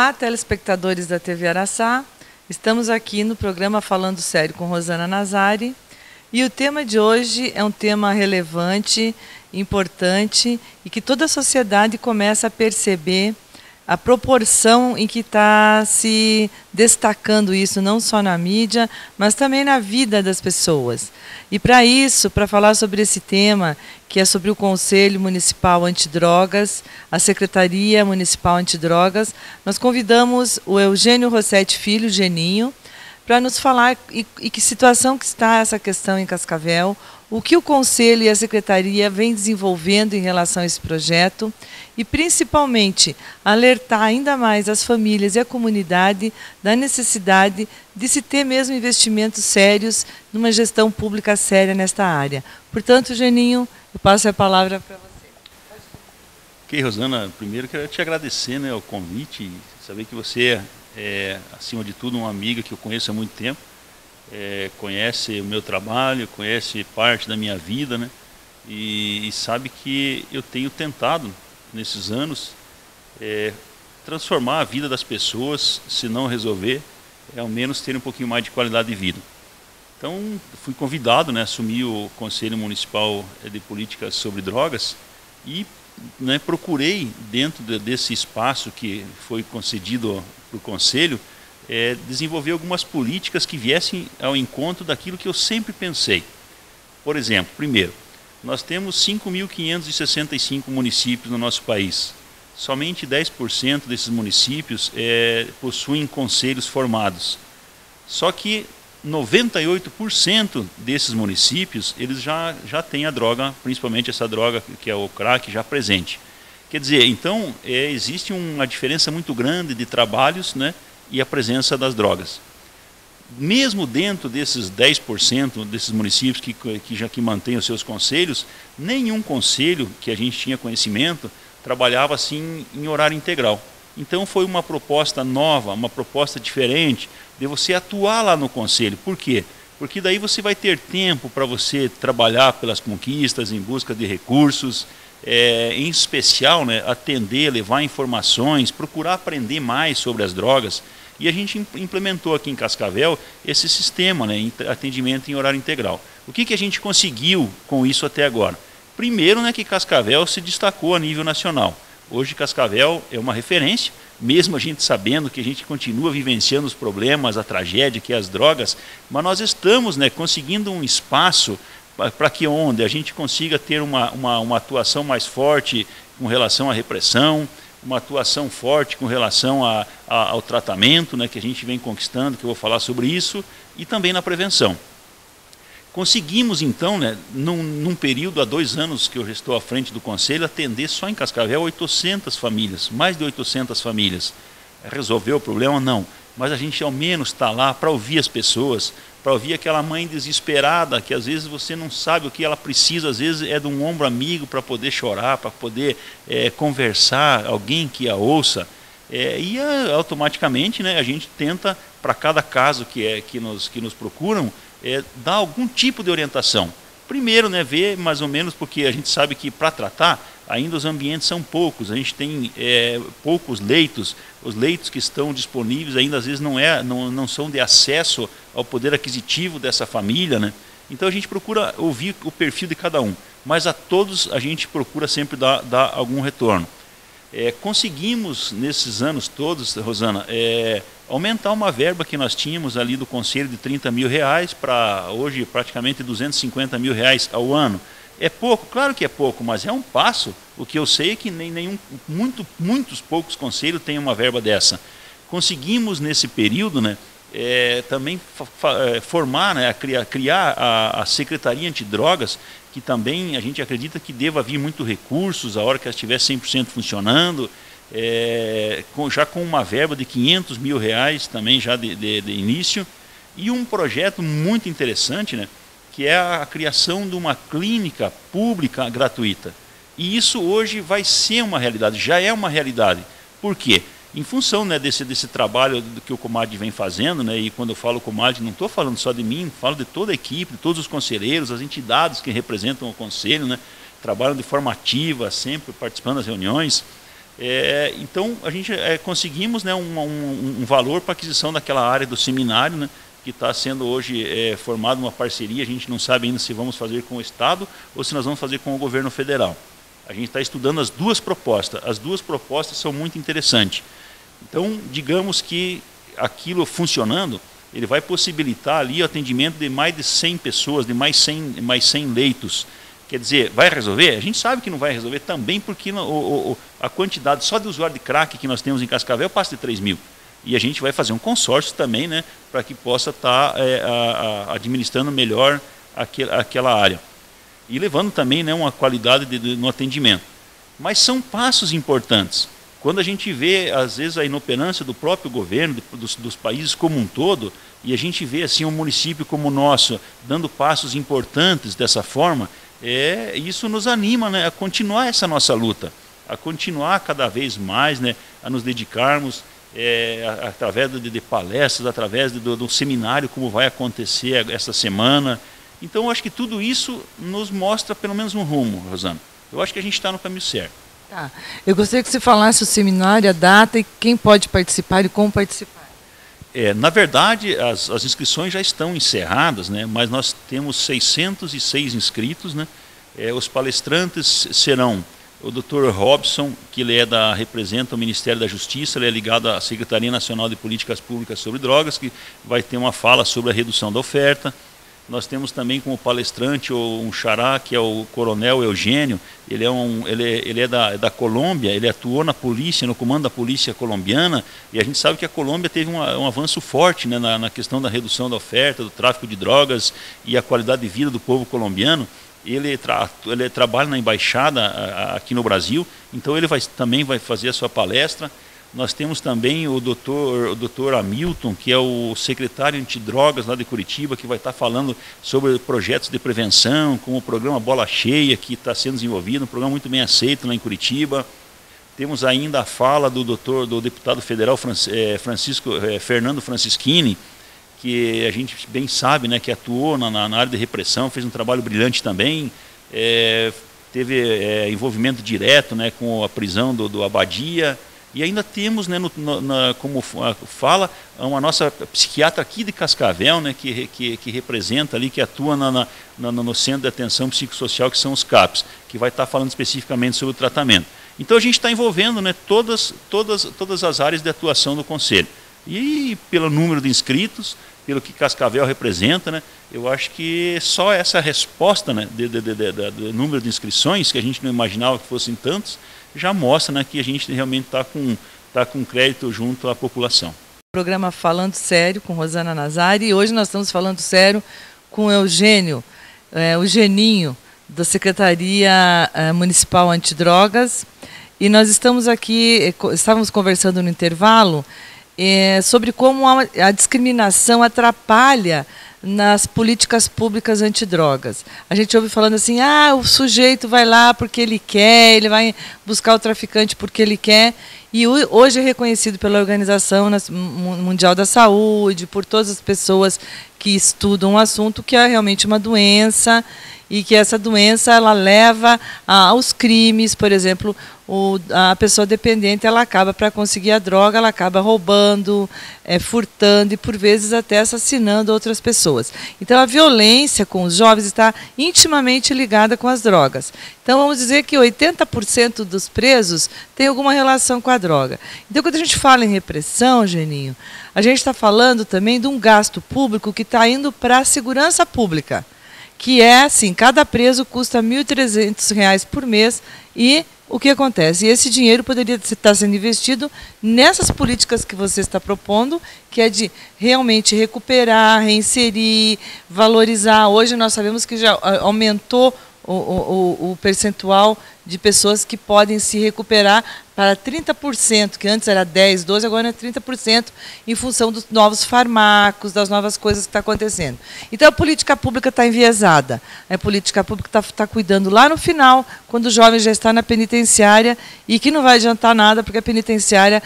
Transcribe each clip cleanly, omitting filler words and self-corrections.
Olá, telespectadores da TV Araçá. Estamos aqui no programa Falando Sério com Rosana Nazari. E o tema de hoje é um tema relevante, importante e que toda a sociedade começa a perceber a proporção em que está se destacando isso, não só na mídia, mas também na vida das pessoas. E para isso, para falar sobre esse tema, que é sobre o Conselho Municipal Antidrogas, a Secretaria Municipal Antidrogas, nós convidamos o Eugênio Rossetti Filho, Geninho, para nos falar e que situação que está essa questão em Cascavel, o que o Conselho e a Secretaria vêm desenvolvendo em relação a esse projeto e, principalmente, alertar ainda mais as famílias e a comunidade da necessidade de se ter mesmo investimentos sérios numa gestão pública séria nesta área. Portanto, Geninho, eu passo a palavra para você. Ok, Rosana, primeiro quero te agradecer, né, o convite, saber que você é, acima de tudo, uma amiga que eu conheço há muito tempo. Conhece o meu trabalho, conhece parte da minha vida, né? E sabe que eu tenho tentado, nesses anos, transformar a vida das pessoas, se não resolver, ao menos ter um pouquinho mais de qualidade de vida. Então, fui convidado, né, a assumir o Conselho Municipal de Políticas sobre Drogas e, né, procurei, dentro desse espaço que foi concedido para o Conselho, desenvolver algumas políticas que viessem ao encontro daquilo que eu sempre pensei. Por exemplo, primeiro, nós temos 5.565 municípios no nosso país. Somente 10% desses municípios possuem conselhos formados. Só que 98% desses municípios, eles já têm a droga, principalmente essa droga que é o crack, já presente. Quer dizer, então, existe uma diferença muito grande de trabalhos, né, e a presença das drogas. Mesmo dentro desses 10% desses municípios que mantêm os seus conselhos, nenhum conselho que a gente tinha conhecimento trabalhava assim em horário integral. Então foi uma proposta nova, uma proposta diferente de você atuar lá no conselho. Por quê? Porque daí você vai ter tempo para você trabalhar pelas conquistas, em busca de recursos, em especial, né, atender, levar informações, procurar aprender mais sobre as drogas. E a gente implementou aqui em Cascavel esse sistema, né, atendimento em horário integral. O que a gente conseguiu com isso até agora? Primeiro, né, que Cascavel se destacou a nível nacional. Hoje Cascavel é uma referência, mesmo a gente sabendo que a gente continua vivenciando os problemas, a tragédia que é as drogas, mas nós estamos, né, conseguindo um espaço para que onde a gente consiga ter uma atuação mais forte com relação à repressão, uma atuação forte com relação ao tratamento, né, que a gente vem conquistando, que eu vou falar sobre isso, e também na prevenção. Conseguimos então, né, num período, há 2 anos que eu estou à frente do Conselho, atender só em Cascavel 800 famílias, mais de 800 famílias. Resolveu o problema? Não. Mas a gente ao menos está lá para ouvir as pessoas, para ouvir aquela mãe desesperada, que às vezes você não sabe o que ela precisa, às vezes é de um ombro amigo para poder chorar, para poder conversar, alguém que a ouça. Automaticamente, né, a gente tenta, para cada caso que nos procuram, dar algum tipo de orientação. Primeiro, né, ver mais ou menos, porque a gente sabe que para tratar, ainda os ambientes são poucos, a gente tem poucos leitos, os leitos que estão disponíveis ainda às vezes não são de acesso ao poder aquisitivo dessa família, né? Então a gente procura ouvir o perfil de cada um, mas a todos a gente procura sempre dar algum retorno. Conseguimos nesses anos todos, Rosana, aumentar uma verba que nós tínhamos ali do Conselho de R$30 mil para hoje praticamente R$250 mil ao ano. É pouco? Claro que é pouco, mas é um passo. O que eu sei é que muitos poucos conselhos têm uma verba dessa. Conseguimos nesse período, né, também formar, né, criar a Secretaria Antidrogas, que também a gente acredita que deva vir muito recursos a hora que ela estiver 100% funcionando, já com uma verba de R$500 mil também já de início, e um projeto muito interessante, né, que é a criação de uma clínica pública gratuita. E isso hoje vai ser uma realidade, já é uma realidade. Por quê? Em função, né, desse trabalho que o Comad vem fazendo, né, e quando eu falo Comad, não estou falando só de mim, falo de toda a equipe, de todos os conselheiros, as entidades que representam o Conselho, né, trabalham de forma ativa, sempre participando das reuniões. Então, a gente conseguimos, né, um valor para aquisição daquela área do seminário, né, que está sendo hoje formado uma parceria. A gente não sabe ainda se vamos fazer com o Estado ou se nós vamos fazer com o governo federal. A gente está estudando as duas propostas. As duas propostas são muito interessantes. Então, digamos que aquilo funcionando, ele vai possibilitar ali o atendimento de mais de 100 pessoas, de mais 100 leitos. Quer dizer, vai resolver? A gente sabe que não vai resolver também porque a quantidade só de usuário de crack que nós temos em Cascavel passa de 3 mil. E a gente vai fazer um consórcio também, né, para que possa estar administrando melhor aquela área. E levando também, né, uma qualidade no atendimento. Mas são passos importantes. Quando a gente vê, às vezes, a inoperância do próprio governo, dos países como um todo, e a gente vê assim, um município como o nosso dando passos importantes dessa forma, isso nos anima, né, a continuar essa nossa luta, a continuar cada vez mais, né, a nos dedicarmos através de palestras, através do seminário, como vai acontecer essa semana. Então, eu acho que tudo isso nos mostra pelo menos um rumo, Rosana. Eu acho que a gente está no caminho certo. Tá. Eu gostaria que você falasse o seminário, a data e quem pode participar e como participar. Na verdade, as inscrições já estão encerradas, né, mas nós temos 606 inscritos. Né. Os palestrantes serão o Dr. Robson, que ele representa o Ministério da Justiça, ele é ligado à Secretaria Nacional de Políticas Públicas sobre Drogas, que vai ter uma fala sobre a redução da oferta. Nós temos também como palestrante um xará, que é o Coronel Eugênio. Ele é da Colômbia, ele atuou na polícia, no comando da polícia colombiana, e a gente sabe que a Colômbia teve um avanço forte, né, na questão da redução da oferta, do tráfico de drogas e a qualidade de vida do povo colombiano. Ele trabalha na embaixada aqui no Brasil, então ele também vai fazer a sua palestra. Nós temos também o doutor Hamilton, que é o secretário antidrogas lá de Curitiba, que vai estar falando sobre projetos de prevenção, como o programa Bola Cheia, que está sendo desenvolvido, um programa muito bem aceito lá em Curitiba. Temos ainda a fala do deputado federal Fernando Francischini, que a gente bem sabe, né, que atuou na área de repressão, fez um trabalho brilhante também, teve envolvimento direto, né, com a prisão do Abadia. E ainda temos, né, como fala, uma nossa psiquiatra aqui de Cascavel, né, que representa ali, que atua no Centro de Atenção Psicossocial, que são os CAPs, que vai estar falando especificamente sobre o tratamento. Então a gente está envolvendo, né, todas as áreas de atuação do Conselho. E pelo número de inscritos, pelo que Cascavel representa, né, eu acho que só essa resposta, né, do número de inscrições, que a gente não imaginava que fossem tantos, já mostra, né, que a gente realmente está com crédito junto à população. Programa Falando Sério com Rosana Nazari, e hoje nós estamos falando sério com Eugênio, o Geninho, da Secretaria Municipal Antidrogas, e nós estávamos conversando no intervalo sobre como a discriminação atrapalha nas políticas públicas antidrogas. A gente ouve falando assim, o sujeito vai lá porque ele quer, ele vai buscar o traficante porque ele quer, e hoje é reconhecido pela Organização Mundial da Saúde, por todas as pessoas que estudam o assunto, que é realmente uma doença, e que essa doença ela leva aos crimes. Por exemplo, a pessoa dependente ela acaba, para conseguir a droga, ela acaba roubando, furtando e por vezes até assassinando outras pessoas. Então a violência com os jovens está intimamente ligada com as drogas. Então vamos dizer que 80% dos presos tem alguma relação com a droga. Então quando a gente fala em repressão, Geninho, a gente está falando também de um gasto público que está indo para a segurança pública, que é assim, cada preso custa R$ 1.300 por mês, e o que acontece? E esse dinheiro poderia estar sendo investido nessas políticas que você está propondo, que é de realmente recuperar, reinserir, valorizar. Hoje nós sabemos que já aumentou o percentual de pessoas que podem se recuperar para 30%, que antes era 10%, 12%, agora é 30%, em função dos novos fármacos, das novas coisas que estão acontecendo. Então a política pública está enviesada. A política pública está cuidando lá no final, quando o jovem já está na penitenciária, e que não vai adiantar nada, porque a penitenciária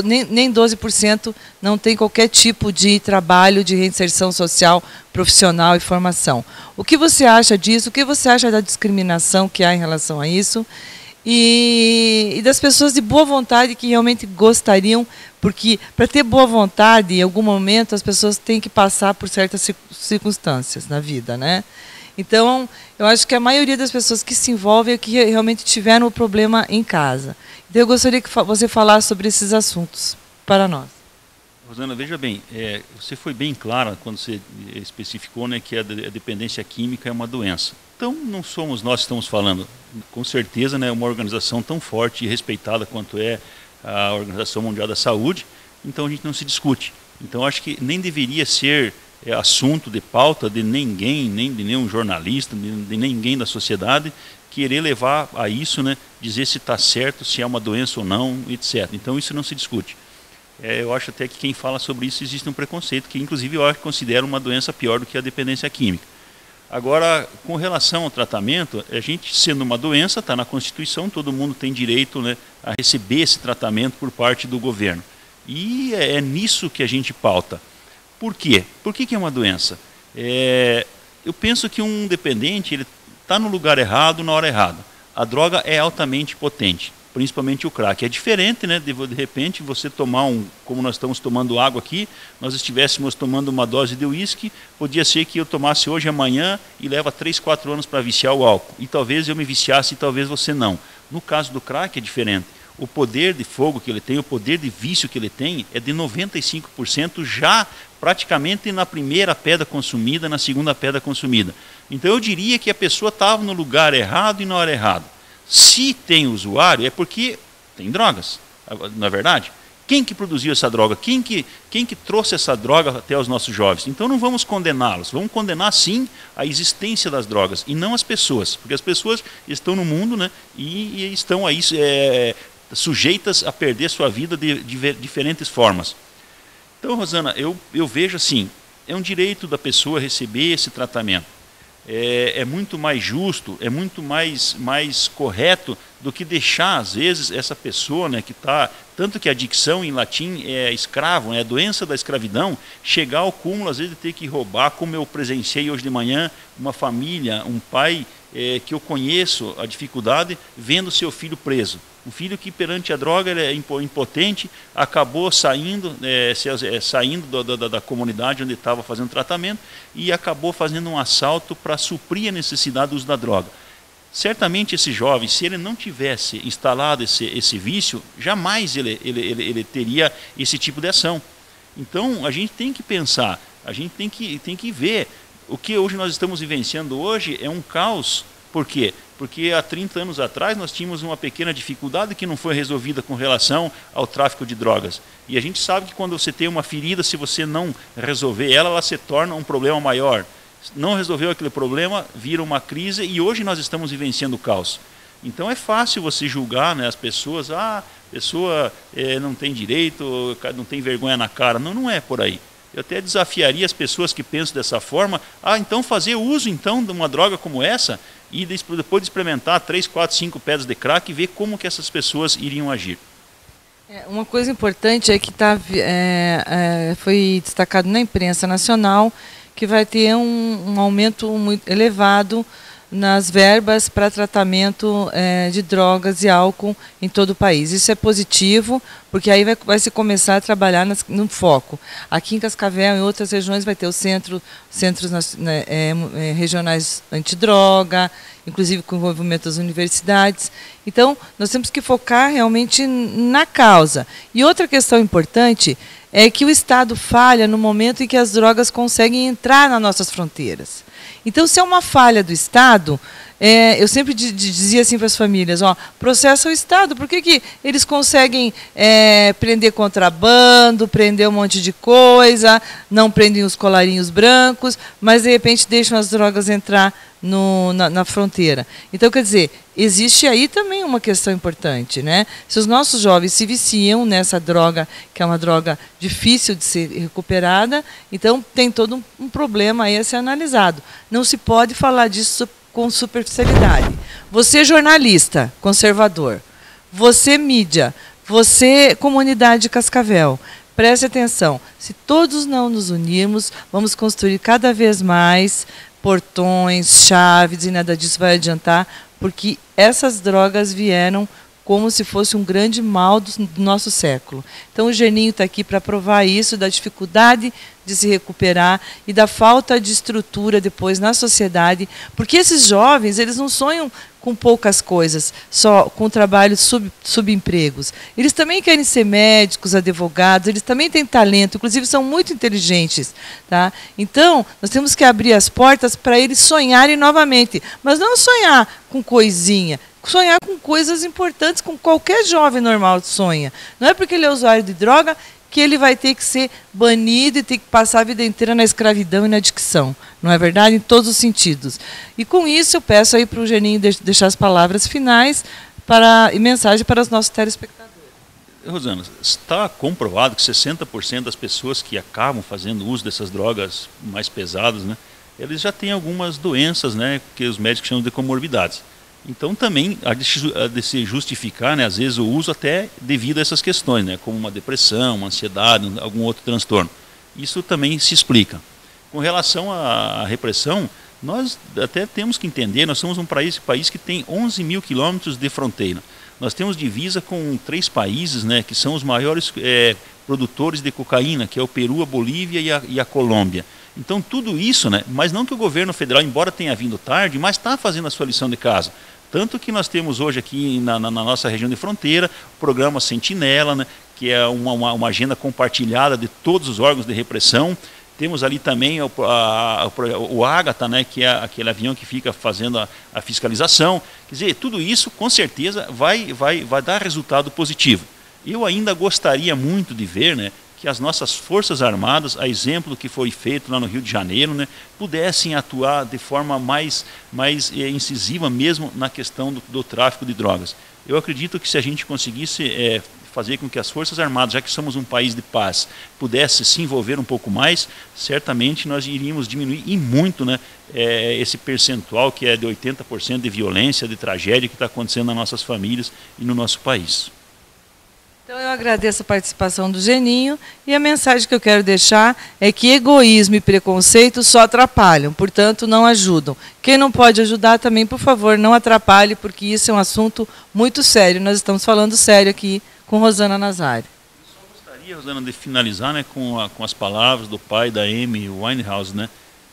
nem 12% não tem qualquer tipo de trabalho de reinserção social, profissional e formação. O que você acha disso? O que você acha da discriminação que há em relação a isso? e das pessoas de boa vontade que realmente gostariam, porque para ter boa vontade, em algum momento as pessoas têm que passar por certas circunstâncias na vida, né? Então, eu acho que a maioria das pessoas que se envolvem é que realmente tiveram o problema em casa. Então, eu gostaria que você falasse sobre esses assuntos para nós. Rosana, veja bem, você foi bem clara quando você especificou, né, que a dependência química é uma doença. Então, não somos nós que estamos falando. Com certeza, né, uma organização tão forte e respeitada quanto é a Organização Mundial da Saúde, então a gente não se discute. Então, acho que nem deveria ser assunto de pauta de ninguém, nem de nenhum jornalista, de ninguém da sociedade, querer levar a isso, né, dizer se está certo, se é uma doença ou não, etc. Então, isso não se discute. Eu acho até que quem fala sobre isso existe um preconceito, que inclusive eu considero uma doença pior do que a dependência química. Agora, com relação ao tratamento, a gente sendo uma doença, está na Constituição, todo mundo tem direito, né, a receber esse tratamento por parte do governo. E é nisso que a gente pauta. Por quê? Por que é uma doença? Eu penso que um dependente ele está no lugar errado, na hora errada. A droga é altamente potente, principalmente o crack. É diferente, né, de repente você tomar como nós estamos tomando água aqui, nós estivéssemos tomando uma dose de uísque, podia ser que eu tomasse hoje, amanhã, e leva 3, 4 anos para viciar o álcool. E talvez eu me viciasse e talvez você não. No caso do crack é diferente. O poder de fogo que ele tem, o poder de vício que ele tem é de 95% já praticamente na primeira pedra consumida, na segunda pedra consumida. Então eu diria que a pessoa estava no lugar errado e na hora errada. Se tem usuário, é porque tem drogas, não é verdade? Quem que produziu essa droga? Quem que trouxe essa droga até os nossos jovens? Então não vamos condená-los, vamos condenar sim a existência das drogas e não as pessoas, porque as pessoas estão no mundo, né, e estão aí sujeitas a perder sua vida de diferentes formas. Então, Rosana, eu vejo assim, é um direito da pessoa receber esse tratamento. É muito mais justo, é muito mais correto do que deixar, às vezes, essa pessoa, né, que está, tanto que a adicção em latim é escravo, né, a doença da escravidão, chegar ao cúmulo, às vezes, de ter que roubar, como eu presenciei hoje de manhã, uma família, um pai que eu conheço a dificuldade, vendo seu filho preso. Um filho que perante a droga ele é impotente, acabou saindo da comunidade onde estava fazendo tratamento e acabou fazendo um assalto para suprir a necessidade do uso da droga. Certamente esse jovem, se ele não tivesse instalado esse vício, jamais ele teria esse tipo de ação. Então a gente tem que pensar, a gente tem que ver. O que hoje nós estamos vivenciando hoje é um caos. Por quê? Porque há 30 anos atrás nós tínhamos uma pequena dificuldade que não foi resolvida com relação ao tráfico de drogas. E a gente sabe que quando você tem uma ferida, se você não resolver ela se torna um problema maior. Não resolveu aquele problema, vira uma crise e hoje nós estamos vivenciando o caos. Então é fácil você julgar, né, as pessoas, a pessoa não tem direito, não tem vergonha na cara. Não, não é por aí. Eu até desafiaria as pessoas que pensam dessa forma, então fazer uso então de uma droga como essa e depois de experimentar 3, 4, 5 pedras de crack e ver como que essas pessoas iriam agir. Uma coisa importante é que foi destacado na imprensa nacional que vai ter um aumento muito elevado nas verbas para tratamento de drogas e álcool em todo o país. Isso é positivo, porque aí vai se começar a trabalhar no foco. Aqui em Cascavel, em outras regiões, vai ter os centros regionais antidroga, inclusive com o envolvimento das universidades. Então, nós temos que focar realmente na causa. E outra questão importante é que o Estado falha no momento em que as drogas conseguem entrar nas nossas fronteiras. Então, se é uma falha do Estado, eu sempre dizia assim para as famílias, processa o Estado, por que eles conseguem prender contrabando, prender um monte de coisa, não prendem os colarinhos brancos, mas de repente deixam as drogas entrar na fronteira. Então, quer dizer, existe aí também uma questão importante, né? Se os nossos jovens se viciam nessa droga, que é uma droga difícil de ser recuperada, então tem todo um problema aí a ser analisado. Não se pode falar disso com superficialidade. Você jornalista, conservador, você mídia, você comunidade de Cascavel, preste atenção, se todos não nos unirmos, vamos construir cada vez mais portões, chaves, e nada disso vai adiantar, porque essas drogas vieram como se fosse um grande mal do nosso século. Então o Geninho está aqui para provar isso, da dificuldade de se recuperar e da falta de estrutura depois na sociedade, porque esses jovens, eles não sonham com poucas coisas, só com trabalhos subempregos. Eles também querem ser médicos, advogados, eles também têm talento, inclusive são muito inteligentes. Tá? Então, nós temos que abrir as portas para eles sonharem novamente, mas não sonhar com coisinha, sonhar com coisas importantes, com qualquer jovem normal sonha. Não é porque ele é usuário de droga que ele vai ter que ser banido e ter que passar a vida inteira na escravidão e na adicção. Não é verdade? Em todos os sentidos. E com isso eu peço aí para o Geninho deixar as palavras finais e mensagem para os nossos telespectadores. Rosana, está comprovado que 60% das pessoas que acabam fazendo uso dessas drogas mais pesadas, né, eles já têm algumas doenças, né, que os médicos chamam de comorbidades. Então também há de se justificar, né, às vezes, o uso até devido a essas questões, né, como uma depressão, uma ansiedade, algum outro transtorno. Isso também se explica. Com relação à repressão, nós até temos que entender, nós somos um país que tem 11 mil quilômetros de fronteira. Nós temos divisa com 3 países, né, que são os maiores produtores de cocaína, que é o Peru, a Bolívia e a Colômbia. Então tudo isso, né, mas não que o governo federal, embora tenha vindo tarde, mas está fazendo a sua lição de casa. Tanto que nós temos hoje aqui na nossa região de fronteira o programa Sentinela, né, que é uma agenda compartilhada de todos os órgãos de repressão. Temos ali também o Ágata, né, que é aquele avião que fica fazendo a fiscalização. Quer dizer, tudo isso com certeza vai dar resultado positivo. Eu ainda gostaria muito de ver, né, que as nossas Forças Armadas, a exemplo do que foi feito lá no Rio de Janeiro, né, pudessem atuar de forma mais incisiva mesmo na questão do tráfico de drogas. Eu acredito que se a gente conseguisse fazer com que as Forças Armadas, já que somos um país de paz, pudesse se envolver um pouco mais, certamente nós iríamos diminuir e muito, né, esse percentual que é de 80% de violência, de tragédia que está acontecendo nas nossas famílias e no nosso país. Então eu agradeço a participação do Geninho e a mensagem que eu quero deixar é que egoísmo e preconceito só atrapalham, portanto não ajudam. Quem não pode ajudar também, por favor, não atrapalhe, porque isso é um assunto muito sério. Nós estamos falando sério aqui com Rosana Nazário. Eu só gostaria, Rosana, de finalizar, né, com as palavras do pai da Amy Winehouse, né,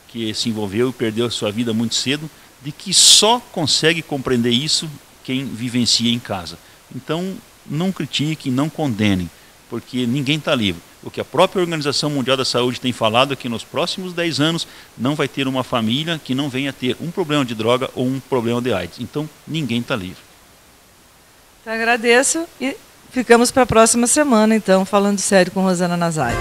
que se envolveu e perdeu a sua vida muito cedo, de que só consegue compreender isso quem vivencia em casa. Então, não critiquem, não condenem, porque ninguém está livre. O que a própria Organização Mundial da Saúde tem falado é que nos próximos 10 anos não vai ter uma família que não venha ter um problema de droga ou um problema de AIDS. Então, ninguém está livre. Então, agradeço e ficamos para a próxima semana, então, falando sério com Rosana Nazário.